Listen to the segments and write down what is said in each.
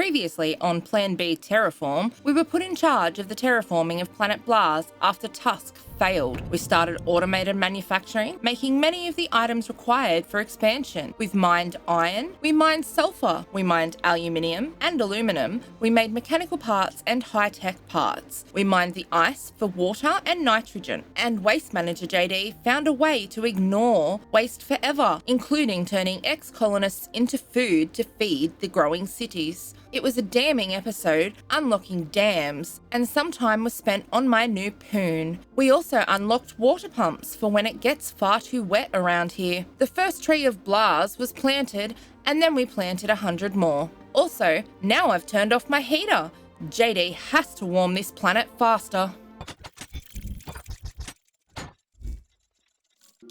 Previously on Plan B Terraform, we were put in charge of the terraforming of planet Blas after Tusk failed. We started automated manufacturing, making many of the items required for expansion. We've mined iron, we mined sulfur, we mined aluminium and aluminum, we made mechanical parts and high-tech parts. We mined the ice for water and nitrogen, and Waste Manager JD found a way to ignore waste forever, including turning ex-colonists into food to feed the growing cities. It was a damning episode, unlocking dams, and some time was spent on my new poon. We also unlocked water pumps for when it gets far too wet around here. The first tree of Blas was planted, and then we planted 100 more. Also, now I've turned off my heater. JD has to warm this planet faster.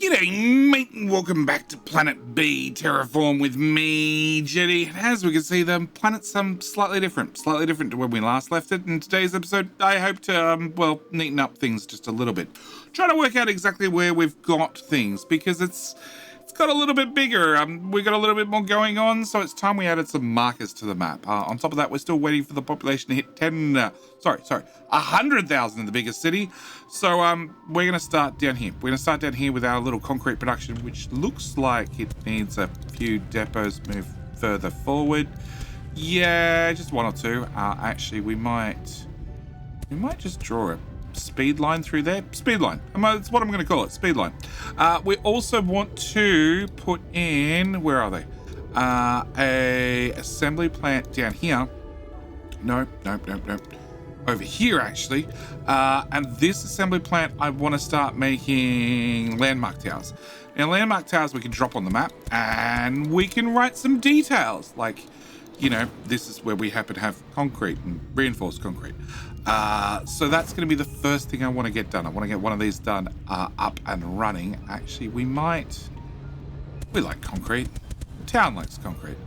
G'day mate, and welcome back to Planet B Terraform with me, Jetty. As we can see, the planet's slightly different to when we last left it. In today's episode, I hope to, neaten up things just a little bit. Trying to work out exactly where we've got things, because it's got a little bit bigger. We've got a little bit more going on, so it's time we added some markers to the map. On top of that, we're still waiting for the population to hit 100,000 in the biggest city. So we're going to start down here. We're going to start down here with our little concrete production, which looks like it needs a few depots move further forward. Yeah, just one or two. Actually, we might just draw a speed line through there. Speed line. That's what I'm going to call it. Speed line. We also want to put in, where are they? A assembly plant down here. Nope. Over here, actually. And this assembly plant, I want to start making landmark towers. Now, landmark towers we can drop on the map, and we can write some details. Like, you know, this is where we happen to have concrete and reinforced concrete. So that's going to be the first thing I want to get done. I want to get one of these done up and running. Actually, we like concrete. The town likes concrete.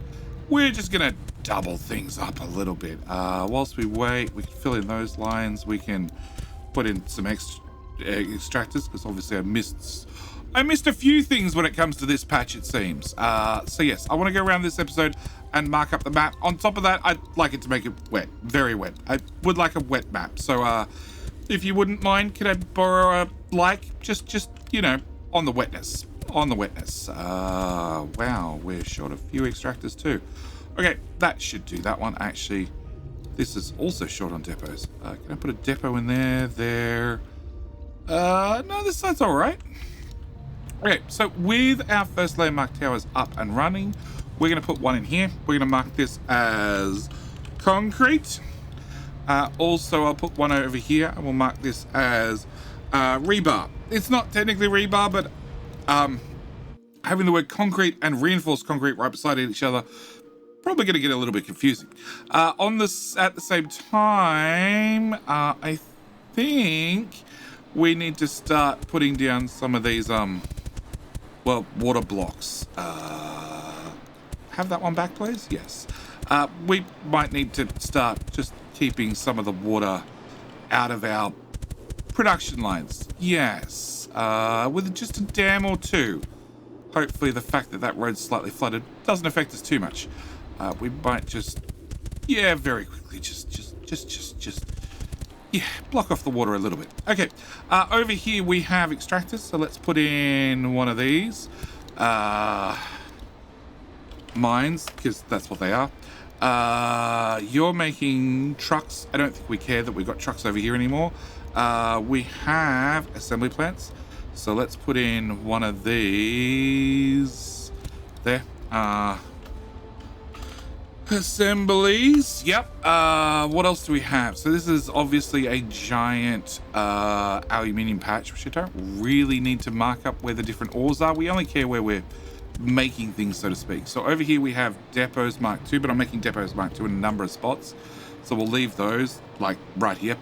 We're just going to double things up a little bit. Whilst we wait, we can fill in those lines. We can put in some extractors, because obviously I missed a few things when it comes to this patch, it seems. So yes, I want to go around this episode and mark up the map. On top of that, I'd like it to make it wet, very wet. I would like a wet map. So if you wouldn't mind, could I borrow a just you know, on the wetness. Wow, we're short a few extractors too. Okay, that should do that one. Actually, this is also short on depots. Can I put a depot in there? No, this side's all right. Okay, so with our first landmark towers up and running, we're going to put one in here. We're going to mark this as concrete. Also, I'll put one over here, and we'll mark this as rebar. It's not technically rebar, but having the word concrete and reinforced concrete right beside each other, probably going to get a little bit confusing. On this, at the same time, I think we need to start putting down some of these, water blocks. Have that one back, please? Yes. We might need to start just keeping some of the water out of our production lines. Yes. With just a dam or two. Hopefully the fact that road's slightly flooded doesn't affect us too much. We might just, very quickly, block off the water a little bit. Okay, over here we have extractors, so let's put in one of these. Mines, because that's what they are. You're making trucks. I don't think we care that we've got trucks over here anymore. We have assembly plants, so let's put in one of these there. Assemblies. Yep. What else do we have? So this is obviously a giant aluminium patch, which I don't really need to mark up where the different ores are. We only care where we're making things, so to speak. So over here we have depots marked 2, but I'm making depots marked 2 in a number of spots, so we'll leave those like right here.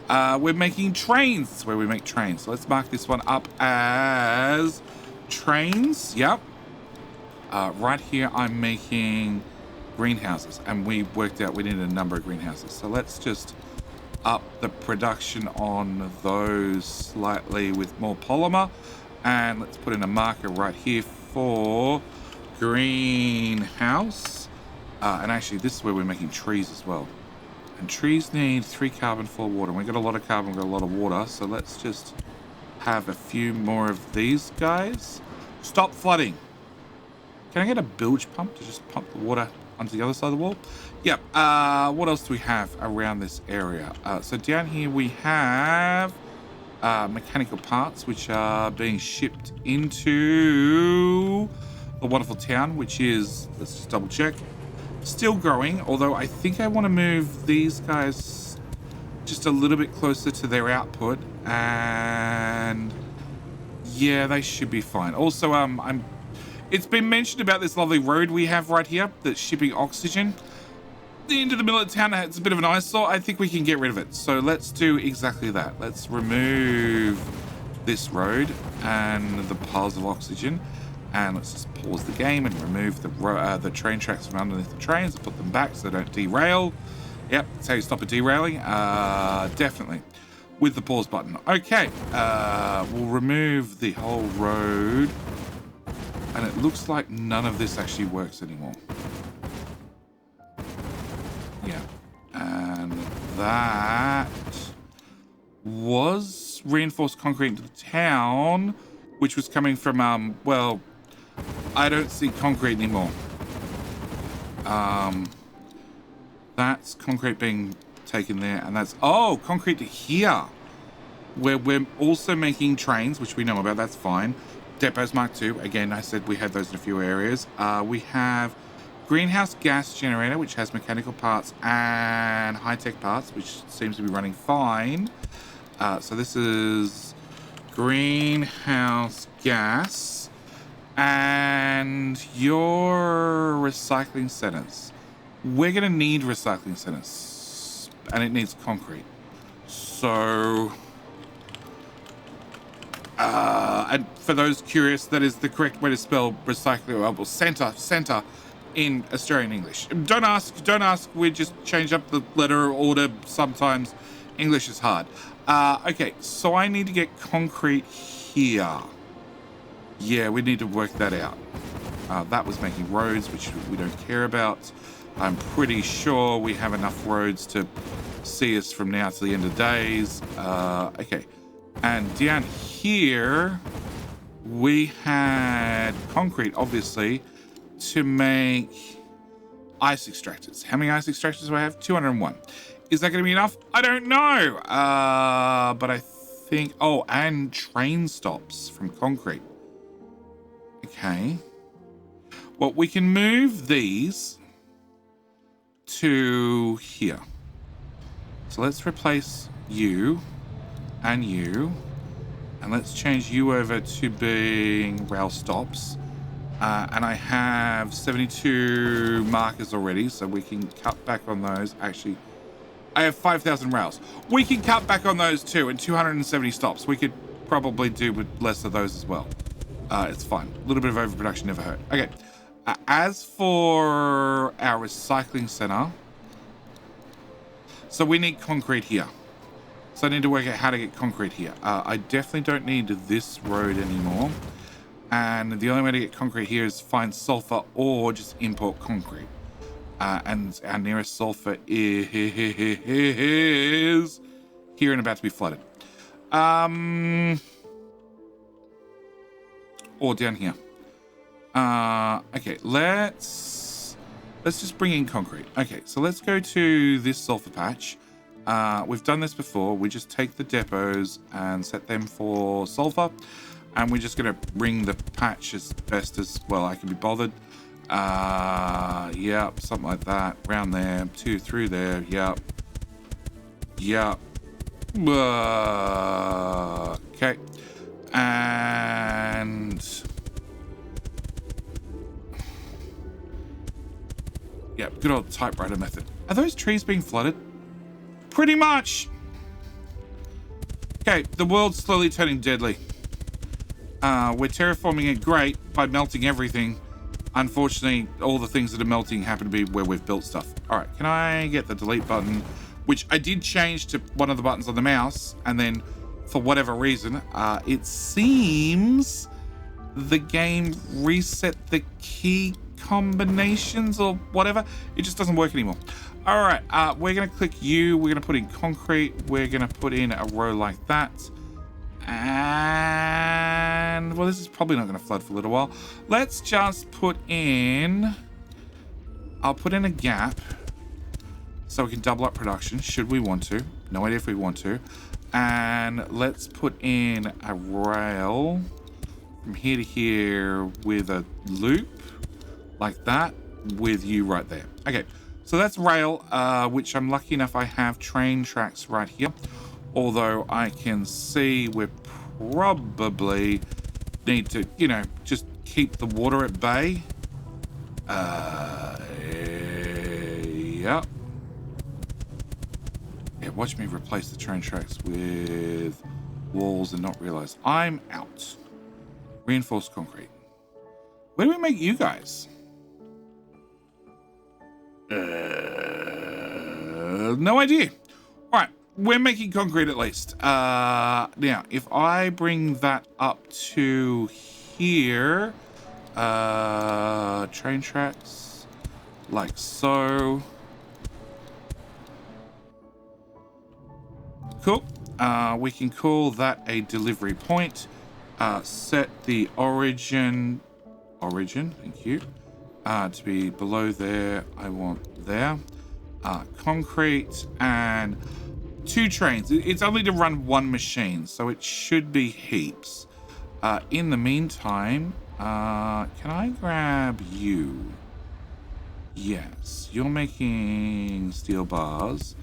We're making trains. That's where we make trains. So let's mark this one up as trains. Yep. Right here I'm making greenhouses, and we worked out we needed a number of greenhouses. So let's just up the production on those slightly with more polymer, and let's put in a marker right here for greenhouse. And actually, this is where we're making trees as well. And trees need 3 carbon, 4 water. We've got a lot of carbon, we've got a lot of water. So let's just have a few more of these guys. Stop flooding. Can I get a bilge pump to just pump the water onto the other side of the wall? Yep. What else do we have around this area? So down here we have mechanical parts, which are being shipped into the wonderful town, which is, let's just double check, still growing. Although I think I want to move these guys just a little bit closer to their output, and yeah, they should be fine. Also, it's been mentioned about this lovely road we have right here that's shipping oxygen into the middle of town. It's a bit of an eyesore. I think we can get rid of it. So let's do exactly that. Let's remove this road and the piles of oxygen, and let's just pause the game and remove the train tracks from underneath the trains and put them back so they don't derail. Yep, that's how you stop it derailing. Definitely. With the pause button. Okay, we'll remove the whole road. And it looks like none of this actually works anymore. Yeah. And that was reinforced concrete into the town, which was coming from, well, I don't see concrete anymore. That's concrete being taken there, and that's, oh, concrete to here, where we're also making trains, which we know about, that's fine. Depots Mark II, again, I said we had those in a few areas. We have greenhouse gas generator, which has mechanical parts and high-tech parts, which seems to be running fine. So this is greenhouse gas and your recycling centers. We're going to need recycling centers, and it needs concrete. So, and for those curious, that is the correct way to spell recycling, well, center in Australian English. Don't ask. We just change up the letter order. Sometimes English is hard. Okay, so I need to get concrete here. Yeah, we need to work that out. That was making roads, which we don't care about. I'm pretty sure we have enough roads to see us from now to the end of days. Okay, and down here we had concrete, obviously, to make ice extractors. How many ice extractors do I have? 201. Is that going to be enough? I don't know. But I think, oh, and train stops from concrete. Okay. Well, we can move these to here. So let's replace you and you, and let's change you over to being rail stops. And I have 72 markers already, so we can cut back on those. Actually, I have 5,000 rails. We can cut back on those too, and 270 stops. We could probably do with less of those as well. It's fine. A little bit of overproduction never hurt. Okay. As for our recycling center, so we need concrete here. So I need to work out how to get concrete here. I definitely don't need this road anymore. And the only way to get concrete here is find sulfur or just import concrete. And our nearest sulfur is here and about to be flooded. Or down here. Okay, let's just bring in concrete. Okay, so let's go to this sulfur patch. We've done this before. We just take the depots and set them for sulfur, and we're just going to bring the patch as best as well I can be bothered. Yep, something like that. Around there, 2 through there. Yep. Okay. And yep, good old typewriter method. Are those trees being flooded? Pretty much. Okay, the world's slowly turning deadly. We're terraforming it great by melting everything. Unfortunately, all the things that are melting happen to be where we've built stuff. All right, can I get the delete button, which I did change to one of the buttons on the mouse, and then for whatever reason, it seems the game reset the key combinations or whatever. It just doesn't work anymore. All right, we're going to click you. We're going to put in concrete. We're going to put in a row like that. And, well, this is probably not going to flood for a little while. Let's just put in... I'll put in a gap so we can double up production, should we want to. No idea if we want to. And let's put in a rail from here to here with a loop like that with you right there. Okay, so that's rail, which I'm lucky enough I have train tracks right here. Although I can see we probably need to, you know, just keep the water at bay. Yep. Yeah, watch me replace the train tracks with walls and not realize I'm out. Reinforced concrete. Where do we make you guys? No idea. All right, we're making concrete at least. Now, if I bring that up to here, train tracks, like so. Cool. We can call that a delivery point. Set the origin, thank you, to be below there. I want there. Concrete and 2 trains. It's only to run 1 machine, so it should be heaps. In the meantime, can I grab you? Yes, you're making steel bars.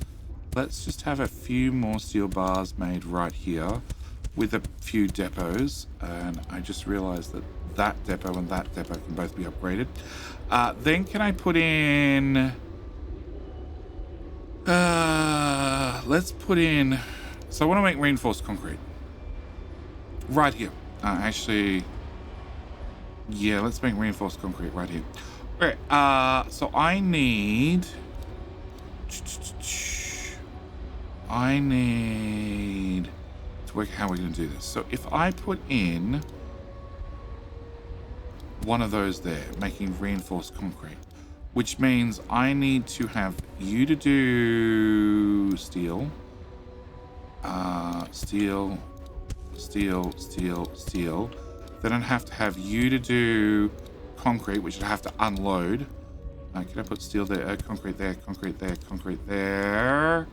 Let's just have a few more steel bars made right here with a few depots. And I just realized that that depot and that depot can both be upgraded. Then can I put in... let's put in... So I want to make reinforced concrete. Right here. Actually... Yeah, let's make reinforced concrete right here. Okay, so I need to work how we're going to do this. So if I put in one of those there, making reinforced concrete, which means I need to have you to do steel, steel, steel, steel, steel. Then I'd have to have you to do concrete, which I'd have to unload. Can I put steel there, concrete there, concrete there, concrete there?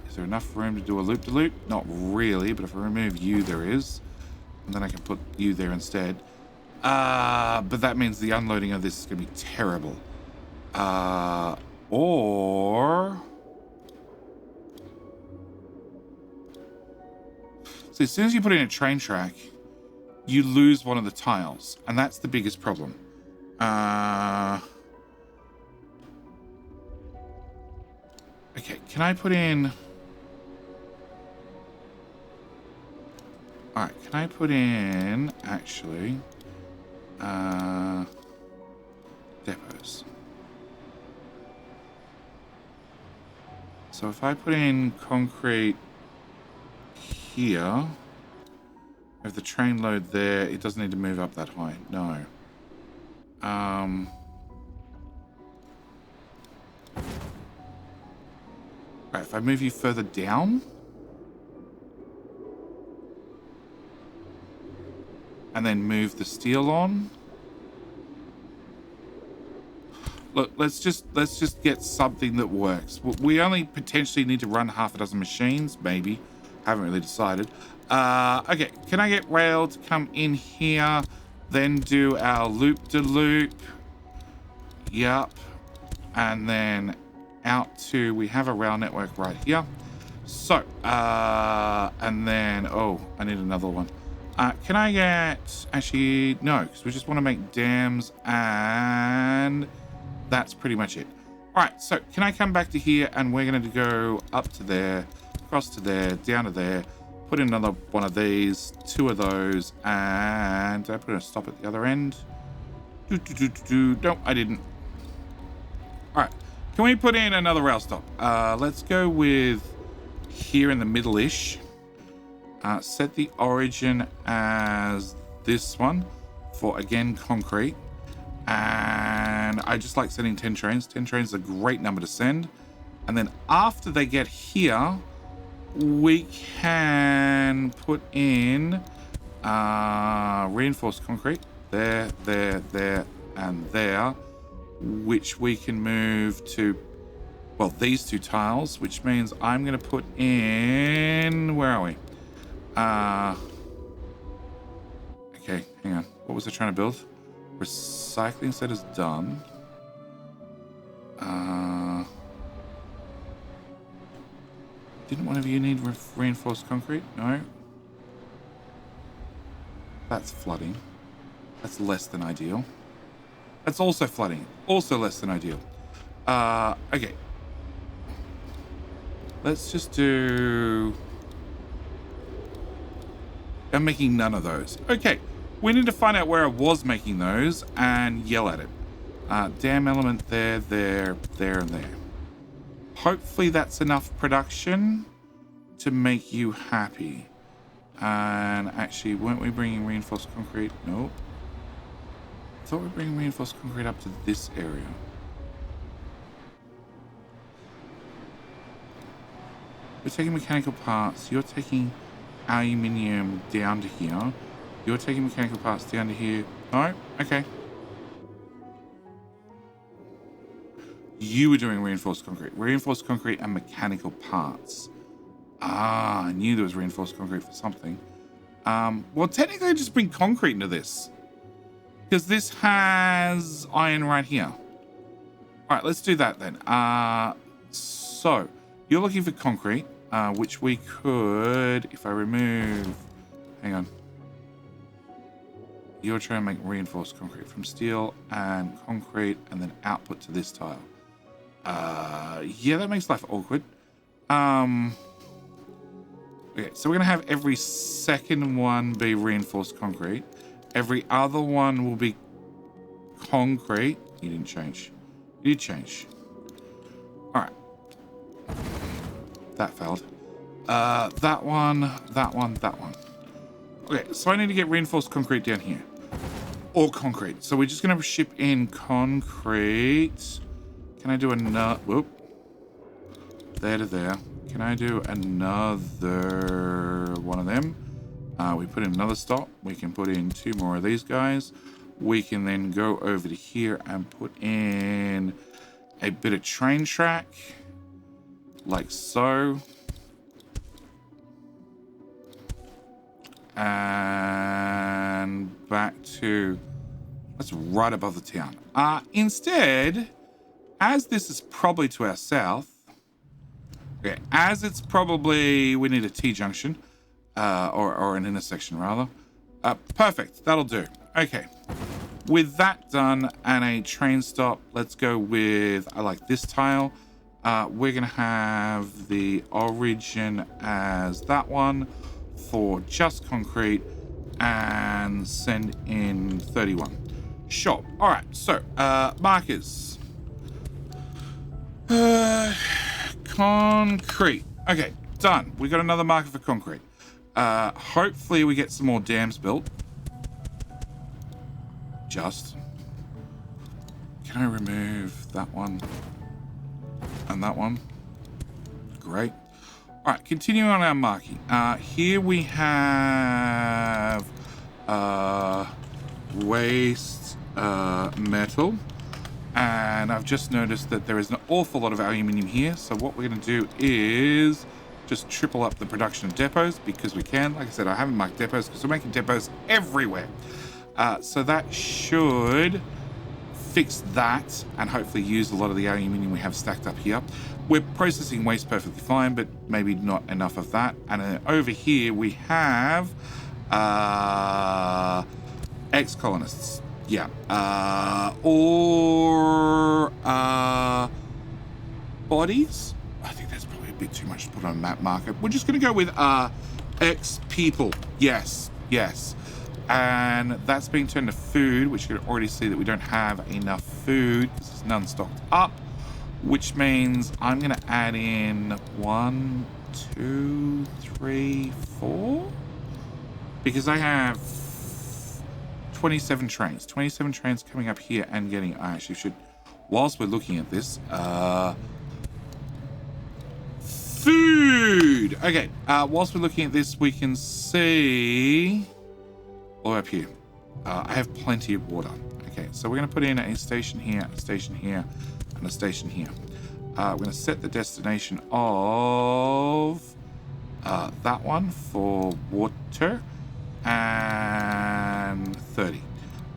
Is there enough room to do a loop-de-loop? Not really, but if I remove you, there is. And then I can put you there instead. But that means the unloading of this is going to be terrible. Or... So as soon as you put in a train track, you lose one of the tiles, and that's the biggest problem. Okay, can I put in... Alright, can I put in, actually, depots? So if I put in concrete here, if the train load there, it doesn't need to move up that high. No. Right, if I move you further down, and then move the steel on. Look, let's just get something that works. We only potentially need to run half a dozen machines, maybe. Haven't really decided. Okay, can I get rail to come in here, then do our loop-de-loop? Yup. And then out to, we have a rail network right here. So, and then, oh, I need another one. Can I get, actually, no, because we just want to make dams, and that's pretty much it. All right, so can I come back to here, and we're going to go up to there, across to there, down to there, put in another one of these, 2 of those, and did I put a stop at the other end? No, I didn't. All right, can we put in another rail stop? Let's go with here in the middle-ish. Set the origin as this one for, again, concrete. And I just like sending 10 trains. 10 trains is a great number to send. And then after they get here, we can put in reinforced concrete there, and there, which we can move to, well, these two tiles, which means I'm going to put in, where are we? Okay, hang on. What was I trying to build? Recycling set is done. Didn't one of you need reinforced concrete? No. That's flooding. That's less than ideal. That's also flooding. Also less than ideal. Okay. Let's just do... I'm making none of those. Okay. We need to find out where I was making those and yell at it. Dam element there, there, and there. Hopefully that's enough production to make you happy. And actually, weren't we bringing reinforced concrete? Nope. I thought we were bringing reinforced concrete up to this area. We're taking mechanical parts. You're taking aluminium down to here. You're taking mechanical parts down to here. No? Okay. You were doing reinforced concrete. Reinforced concrete and mechanical parts. Ah, I knew there was reinforced concrete for something. Well, technically, I just bring concrete into this. Because this has iron right here. All right, let's do that then. So, you're looking for concrete, which we could, if I remove... Hang on. You're trying to make reinforced concrete from steel and concrete and then output to this tile. Yeah, that makes life awkward. Okay, so we're going to have every second one be reinforced concrete. Every other one will be concrete. You didn't change. You did change. All right. That failed. That one, that one, that one. Okay, so I need to get reinforced concrete down here. Or concrete. So we're just going to ship in concrete. Can I do another... Whoop. There to there. Can I do another one of them? We put in another stop. We can put in 2 more of these guys. We can then go over to here and put in a bit of train track. Like so. And back to... That's right above the town. Instead, as this is probably to our south... Okay, as it's probably... We need a T-junction. Or an intersection, rather. Perfect. That'll do. Okay. With that done and a train stop, let's go with... I like this tile. We're going to have the origin as that one for just concrete and send in 31. Sure. All right. So, markers. Concrete. Okay, done. We got another marker for concrete. Hopefully we get some more dams built. Just. Can I remove that one? And that one? Great. All right, continuing on our marking. Here we have waste metal. And I've just noticed that there is an awful lot of aluminium here. So what we're going to do is just triple up the production of depots because we can. Like I said, I haven't marked depots because we're making depots everywhere. So that should fix that and hopefully use a lot of the aluminium we have stacked up here. We're processing waste perfectly fine, but maybe not enough of that. And then over here we have ex-colonists. Yeah. Or bodies? I think that's probably a bit too much to put on a map marker. We're just going to go with ex-people. Yes. Yes. And that's being turned to food, which you can already see that we don't have enough food because there's none stocked up, which means I'm going to add in 1, 2, 3, 4, because I have 27 trains. 27 trains coming up here and getting... I actually should... Whilst we're looking at this... food! Okay, whilst we're looking at this, we can see... all up here. I have plenty of water. Okay, so we're going to put in a station here, a station here, and a station here. We're going to set the destination of that one for water and 30.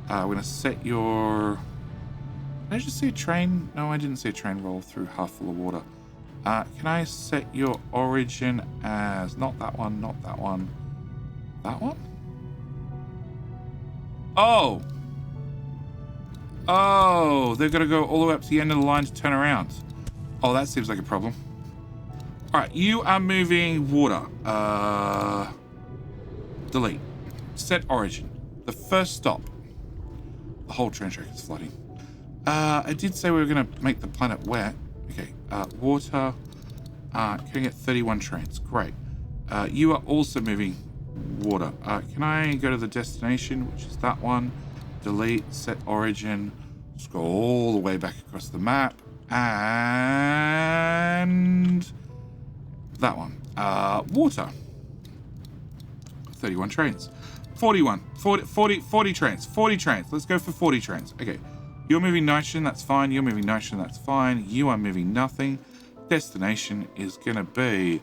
We're going to set your... Did I just see a train? No, I didn't see a train roll through half full of water. Can I set your origin as not that one, not that one, that one? Oh! Oh, they're going to go all the way up to the end of the line to turn around. Oh, that seems like a problem. All right, you are moving water. Delete. Set origin. The first stop. The whole train track is flooding. I did say we were going to make the planet wet. Okay, water. Can I get 31 trains? Great. You are also moving water. Can I go to the destination, which is that one? Delete, set origin. Let's go all the way back across the map. And that one. Water. 31 trains. 40 trains. 40 trains. Let's go for 40 trains. Okay. You're moving nitrogen, that's fine. You're moving nitrogen, that's fine. You are moving nothing. Destination is going to be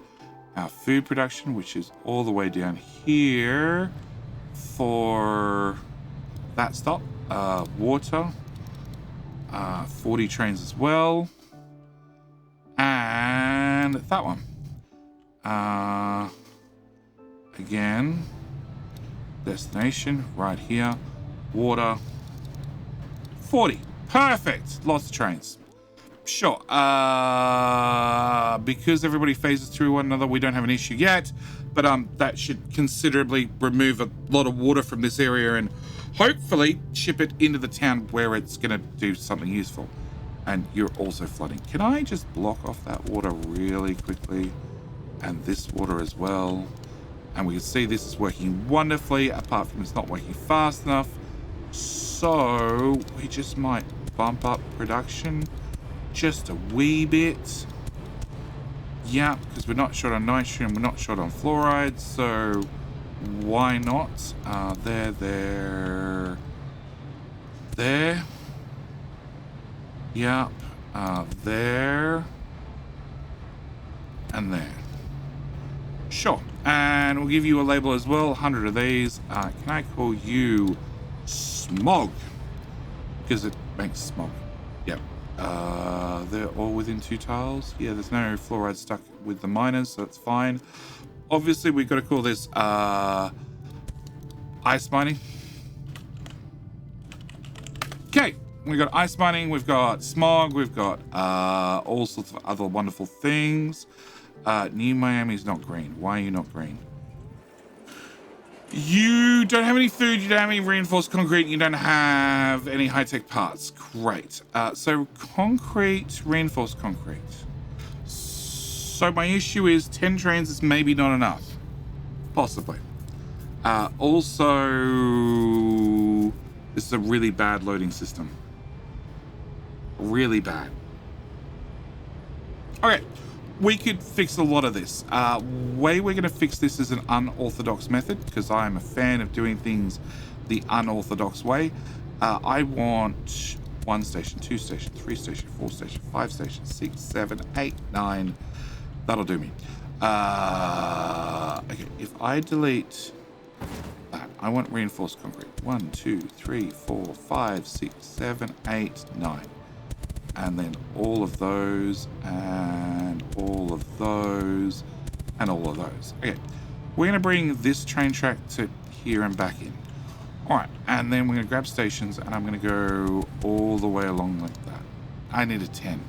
our food production, which is all the way down here for that stop. Water. 40 trains as well. And that one. Again, destination right here. Water. 40. Perfect. Lots of trains. Sure. Because everybody phases through one another, we don't have an issue yet. But that should considerably remove a lot of water from this area and hopefully ship it into the town where it's going to do something useful. And you're also flooding. Can I just block off that water really quickly? And this water as well. And we can see this is working wonderfully, apart from it's not working fast enough. So we just might bump up production just a wee bit. Yeah, because we're not short on nitrogen, we're not short on fluoride, so why not? There. Yep. There. And there. Sure. And we'll give you a label as well. 100 of these. Can I call you smog? Because it makes smog. Yep. They're all within 2 tiles. Yeah, there's no fluoride stuck with the miners, so that's fine. Obviously, we've got to call this ice mining. Okay. We've got ice mining, we've got smog, we've got all sorts of other wonderful things. New Miami's not green. Why are you not green? You don't have any food, you don't have any reinforced concrete, you don't have any high-tech parts. Great. So concrete, reinforced concrete. So my issue is 10 trains is maybe not enough. Possibly. Also, this is a really bad loading system. Really bad. Okay, we could fix a lot of this. Way we're going to fix this is an unorthodox method, because I am a fan of doing things the unorthodox way. I want 1 station, 2 station, 3 station, 4 station, 5 station, 6, 7, 8, 9. That'll do me. Okay, if I delete that, I want reinforced concrete. 1, 2, 3, 4, 5, 6, 7, 8, 9. And then all of those, and all of those, and all of those. Okay, we're going to bring this train track to here and back in. All right, and then we're going to grab stations, and I'm going to go all the way along like that. I need a 10.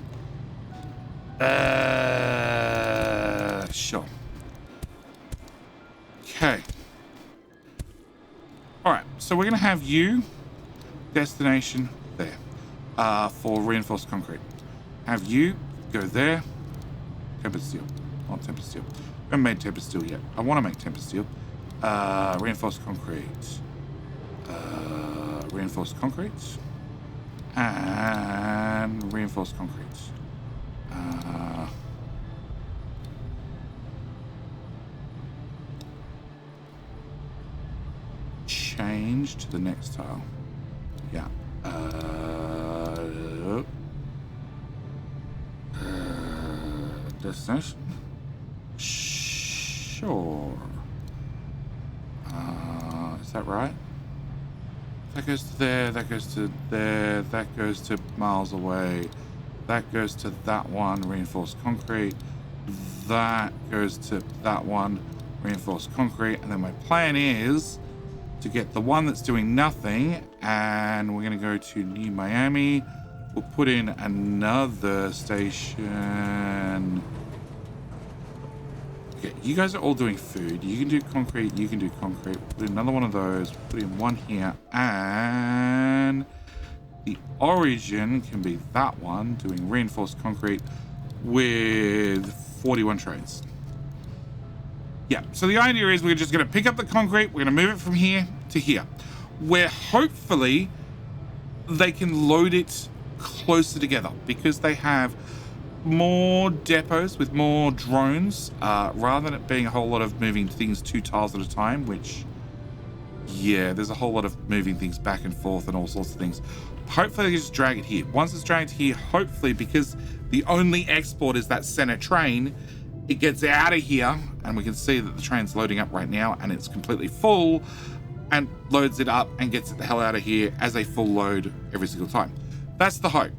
Sure. Okay. All right, so we're going to have you, destination, there. For reinforced concrete. Have you go there. Tempered steel. Not tempered steel. I haven't made tempered steel yet. I want to make tempered steel. Reinforced concrete. reinforced concrete. And reinforced concrete. Change to the next tile. Yeah. Destination? Sure. Is that right? That goes to there, that goes to there, that goes to miles away. That goes to that one, reinforced concrete. That goes to that one, reinforced concrete. And then my plan is to get the one that's doing nothing, and we're going to go to New Miami. We'll put in another station. Okay, you guys are all doing food. You can do concrete, you can do concrete. Put in another one of those, put in one here, and the origin can be that one, doing reinforced concrete with 41 trains. Yeah, so the idea is we're just going to pick up the concrete, we're going to move it from here to here, where hopefully they can load it closer together because they have more depots with more drones, rather than it being a whole lot of moving things 2 tiles at a time, which, yeah, there's a whole lot of moving things back and forth and all sorts of things. Hopefully they just drag it here. Once it's dragged here, hopefully, because the only export is that center train, it gets out of here, and we can see that the train's loading up right now, and it's completely full, and loads it up and gets it the hell out of here as a full load every single time. That's the hope.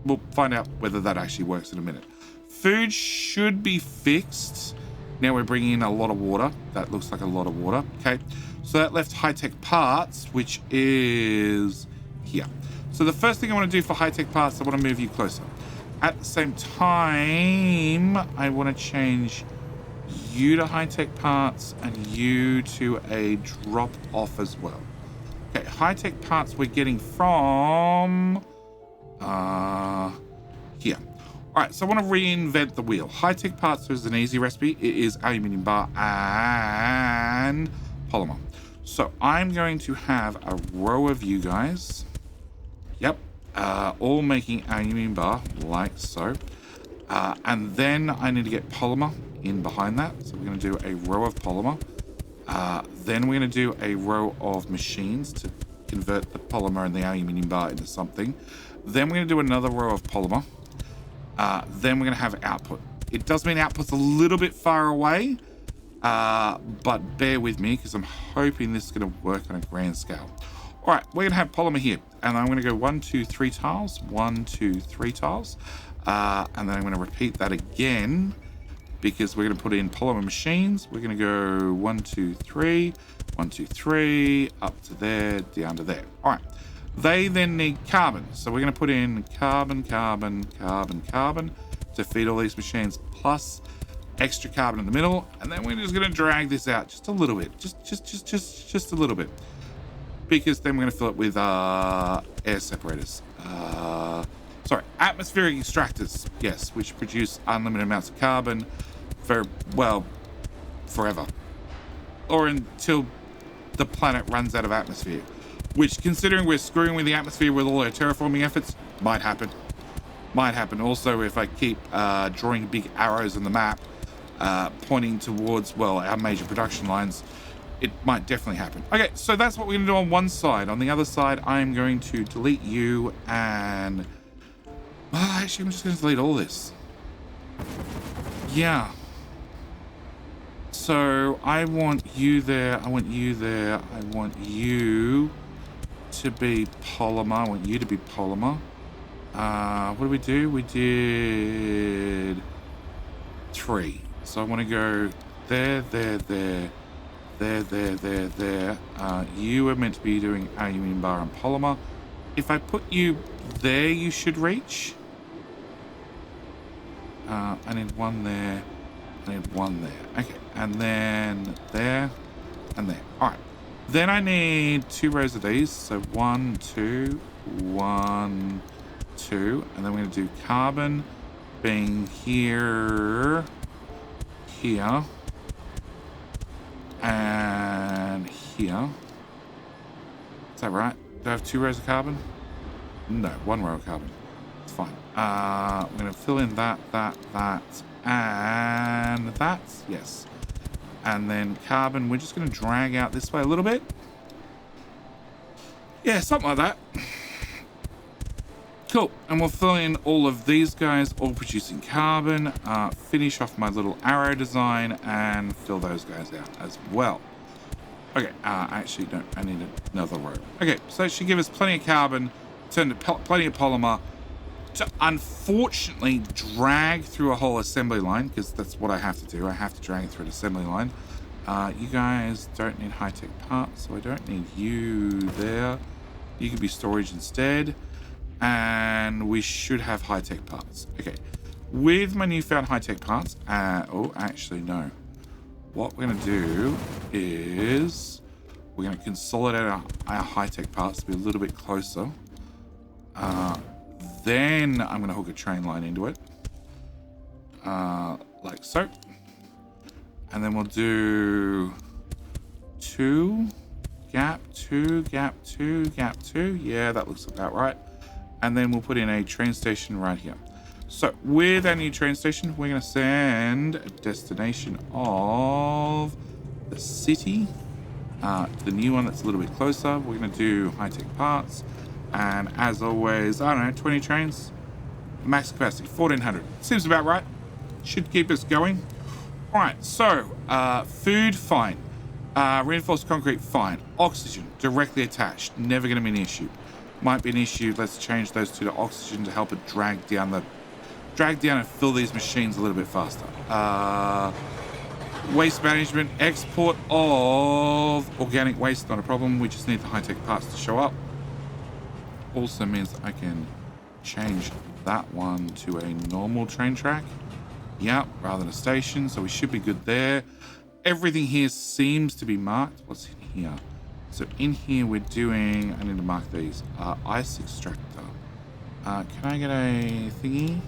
We'll find out whether that actually works in a minute. Food should be fixed. Now we're bringing in a lot of water. That looks like a lot of water. Okay, so that left high-tech parts, which is here. So the first thing I want to do for high-tech parts, I want to move you closer. At the same time, I want to change you to high-tech parts and you to a drop-off as well. Okay, high-tech parts we're getting from here. All right, so I want to reinvent the wheel. High-tech parts is an easy recipe. It is aluminium bar and polymer. So I'm going to have a row of you guys. Yep. All making aluminium bar like so. And then I need to get polymer in behind that. So we're going to do a row of polymer. Then we're going to do a row of machines to convert the polymer and the aluminium bar into something. Then we're going to do another row of polymer. Then we're going to have output. It does mean output's a little bit far away, but bear with me because I'm hoping this is going to work on a grand scale. All right, we're going to have polymer here, and I'm going to go 1, 2, 3 tiles, 1, 2, 3 tiles, and then I'm going to repeat that again because we're going to put in polymer machines. We're going to go 1, 2, 3, 1, 2, 3, up to there, down to there. All right. They then need carbon. So we're going to put in carbon, carbon, carbon, carbon to feed all these machines, plus extra carbon in the middle. And then we're just going to drag this out just a little bit, just a little bit, because then we're going to fill it with air separators. Sorry, atmospheric extractors. Yes, which produce unlimited amounts of carbon for, well, forever. Or until the planet runs out of atmosphere. Which, considering we're screwing with the atmosphere with all our terraforming efforts, might happen. Might happen. Also, if I keep drawing big arrows on the map, pointing towards, well, our major production lines, it might definitely happen. Okay, so that's what we're going to do on one side. On the other side, I'm going to delete you and... actually, I'm just going to delete all this. Yeah. So, I want you there. I want you there. I want you to be polymer. I want you to be polymer. What did we do? We did 3. So I want to go there, there, there, there, there, there, there. You are meant to be doing aluminium bar and polymer. If I put you there, you should reach. I need one there. I need one there. Okay, and then there and there. All right. Then I need 2 rows of these. So 1, 2, 1, 2. And then we're going to do carbon being here, here, and here. Is that right? Do I have 2 rows of carbon? No, 1 row of carbon. It's fine. I'm going to fill in that, and that. Yes. And then carbon, we're just going to drag out this way a little bit. Yeah, something like that. Cool. And we'll fill in all of these guys, all producing carbon. Finish off my little arrow design and fill those guys out as well. Okay, actually, no, I need another row. Okay, so it should give us plenty of carbon, plenty of polymer to unfortunately drag through a whole assembly line, because that's what I have to do. I have to drag it through an assembly line. You guys don't need high-tech parts, so I don't need you there. You can be storage instead. And we should have high-tech parts. Okay, with my newfound high-tech parts, oh, actually, no. What we're going to do is we're going to consolidate our high-tech parts to be a little bit closer. Then I'm going to hook a train line into it. Like so. And then we'll do 2, gap 2, gap 2, gap 2. Yeah, that looks about right. And then we'll put in a train station right here. So with our new train station, we're going to send a destination of the city. The new one that's a little bit closer. We're going to do high-tech parts. And as always, I don't know, 20 trains. Max capacity, 1,400. Seems about right. Should keep us going. All right, so food, fine. Reinforced concrete, fine. Oxygen, directly attached. Never going to be an issue. Might be an issue. Let's change those 2 to oxygen to help it drag down and fill these machines a little bit faster. Waste management, export of organic waste, not a problem. We just need the high-tech parts to show up. Also means that I can change that one to a normal train track. Yep, rather than a station, so we should be good there. Everything here seems to be marked. What's in here? So in here we're doing, I need to mark these, ice extractor. Can I get a thingy?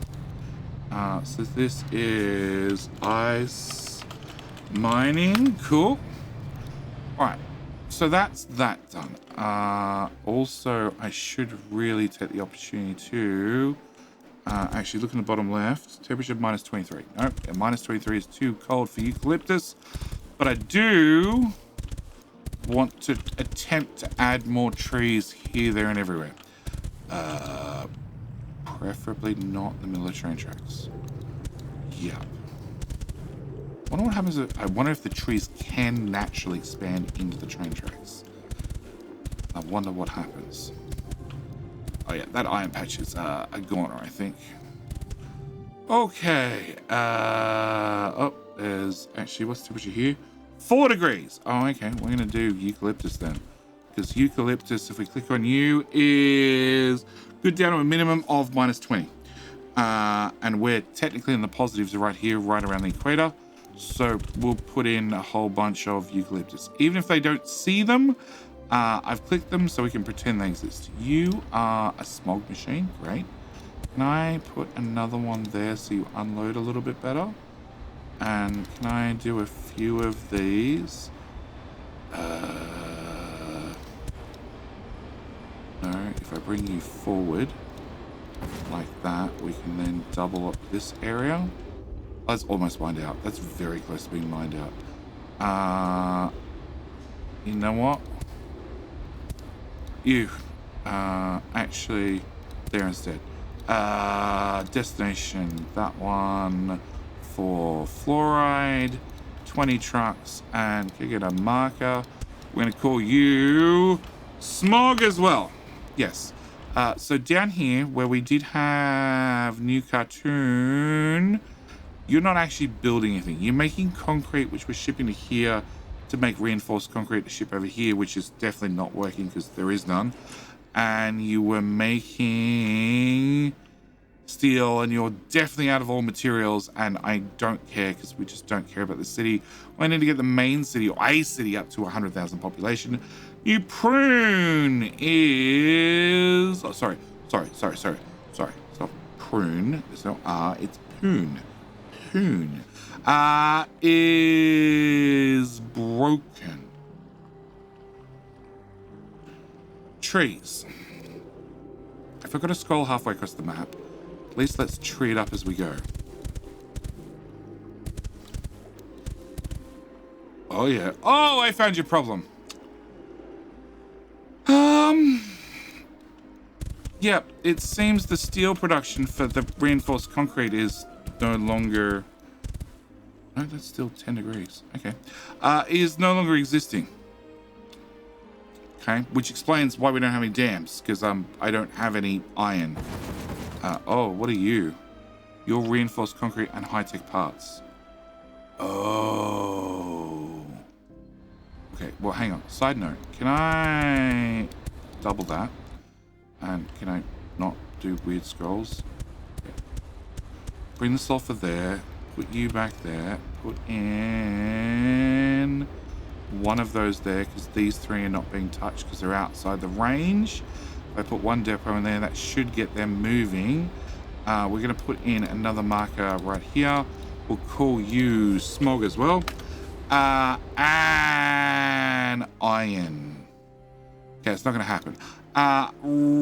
So this is ice mining, cool. All right, so that's that done. Also, I should really take the opportunity to, actually look in the bottom left, temperature minus 23. Nope, yeah, minus 23 is too cold for eucalyptus, but I do want to attempt to add more trees here, there, and everywhere. Preferably not in the middle of train tracks. Yeah. Wonder what happens I wonder if the trees can naturally expand into the train tracks. I wonder what happens. Oh yeah, that iron patch is a goner, I think. Okay. Oh, there's actually, what's the temperature here? 4 degrees. Oh, okay. We're going to do eucalyptus then. Because eucalyptus, if we click on you, is good down to a minimum of minus 20. And we're technically in the positives right here, right around the equator. So we'll put in a whole bunch of eucalyptus. Even if they don't see them, I've clicked them so we can pretend they exist. You are a smog machine. Great. Can I put another one there so you unload a little bit better? And can I do a few of these? No, if I bring you forward like that, we can then double up this area. That's almost mined out. That's very close to being mined out. You know what? You, actually, there instead. Destination, that one for fluoride, 20 trucks, and can I get a marker? We're going to call you smog as well. Yes. So down here where we did have new cartoon, you're not actually building anything. You're making concrete, which we're shipping to here to make reinforced concrete to ship over here, which is definitely not working because there is none. And you were making steel, and you're definitely out of all materials, and I don't care because we just don't care about the city. I need to get the main city, or a city, up to 100,000 population. You prune is... Oh, sorry. It's not prune. There's no R. It's poon. Poon. Is broken. trees. If I've got to scroll halfway across the map, at least let's tree it up as we go. Oh, yeah. Oh, I found your problem. Yeah, it seems the steel production for the reinforced concrete is no longer... No, that's still 10 degrees. Okay. Is no longer existing. Okay, which explains why we don't have any dams, because I don't have any iron. Oh, what are you? You're reinforced concrete and high-tech parts. Oh. Okay, well, hang on. Side note, can I double that? And can I not do weird scrolls? Okay. Bring the sulfur there. Put you back there. Put in one of those there, because these three are not being touched because they're outside the range. If I put one depot in there, that should get them moving. We're going to put in another marker right here. We'll call you Smog as well. And iron. Okay, it's not going to happen.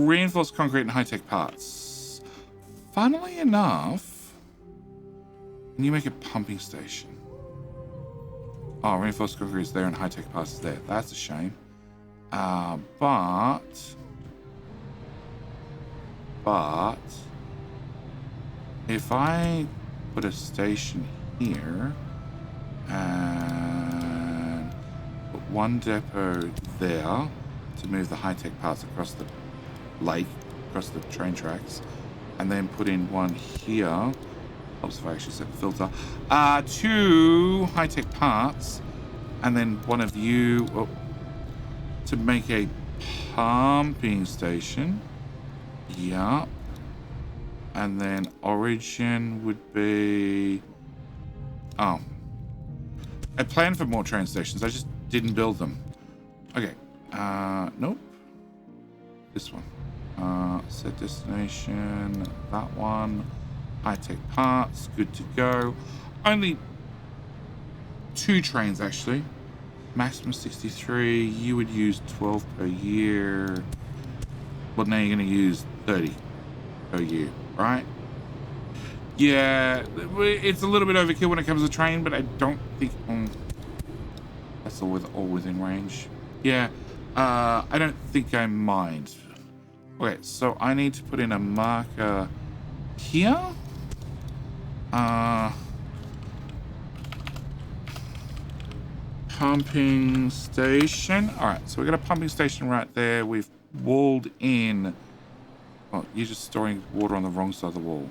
Reinforced concrete and high-tech parts. Funnily enough, can you make a pumping station? Oh, reinforced concrete is there and high-tech parts is there. That's a shame. But if I put a station here and put one depot there to move the high-tech parts across the lake, across the train tracks, and then put in one here. Helps if I actually set the filter. 2 high-tech parts, and then one of you to make a pumping station. Yup. And then origin would be... Oh. I planned for more train stations. I just didn't build them. Okay. Nope. This one. Set destination. That one. High-tech parts. Good to go. Only 2 trains, actually. Maximum 63. You would use 12 per year. But now you're going to use 30 per year, right? Yeah, it's a little bit overkill when it comes to train, but I don't think... that's all within range. Yeah, I don't think I mind. Okay, so I need to put in a marker here. Pumping station. All right, so we got a pumping station right there. We've walled in. Oh, you're just storing water on the wrong side of the wall.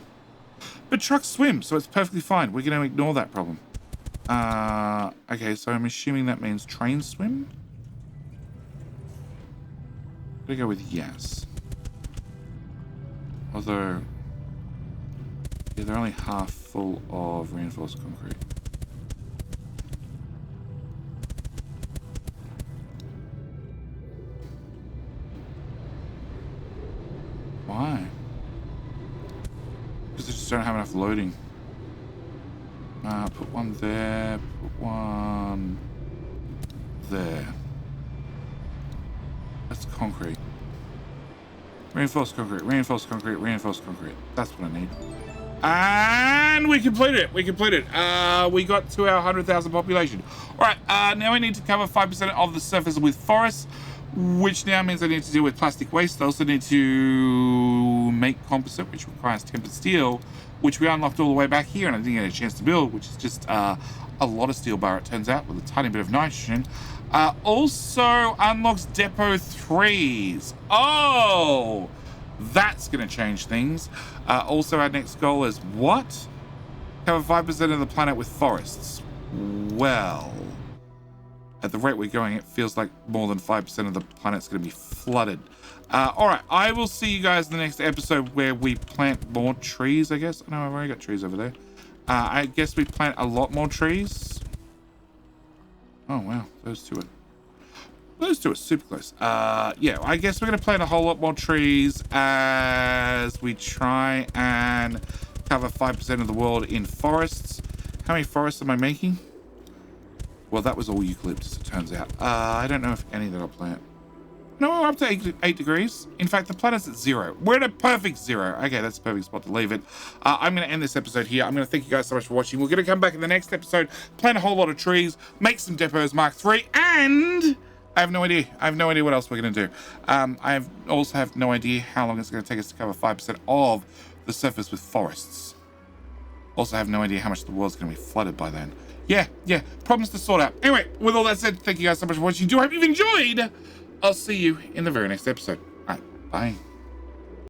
But trucks swim, so it's perfectly fine. We're going to ignore that problem. Okay, so I'm assuming that means trains swim. I'm going to go with yes. Although, yeah, they're only half full of reinforced concrete. Why? Because they just don't have enough loading. Put one there, put one there. That's concrete. Reinforced concrete, reinforced concrete, reinforced concrete. That's what I need. And we completed it. We completed. We got to our 100,000 population. All right. Now we need to cover 5% of the surface with forests, which now means I need to deal with plastic waste. I also need to make composite, which requires tempered steel, which we unlocked all the way back here, and I didn't get a chance to build, which is just a lot of steel bar, it turns out, with a tiny bit of nitrogen. Also unlocks depot 3s. Oh, that's going to change things. Also, our next goal is what? Cover 5% of the planet with forests. Well, at the rate we're going, it feels like more than 5% of the planet's going to be flooded. All right, I will see you guys in the next episode where we plant more trees, I guess. No, I've already got trees over there. I guess we plant a lot more trees. Oh, wow. Those two are super close. Yeah, I guess we're going to plant a whole lot more trees as we try and cover 5% of the world in forests. How many forests am I making? Well, that was all eucalyptus, it turns out. I don't know if any that I'll plant. No, we're up to 8 degrees. In fact, the planet's at 0. We're at a perfect 0. Okay, that's a perfect spot to leave it. I'm going to end this episode here. I'm going to thank you guys so much for watching. We're going to come back in the next episode, plant a whole lot of trees, make some depots Mark 3, and I have no idea. I have no idea what else we're going to do. Also have no idea how long it's going to take us to cover 5% of the surface with forests. Also have no idea how much the world's going to be flooded by then. Yeah, problems to sort out. Anyway, with all that said, thank you guys so much for watching. I hope you've enjoyed. I'll see you in the very next episode. All right, bye.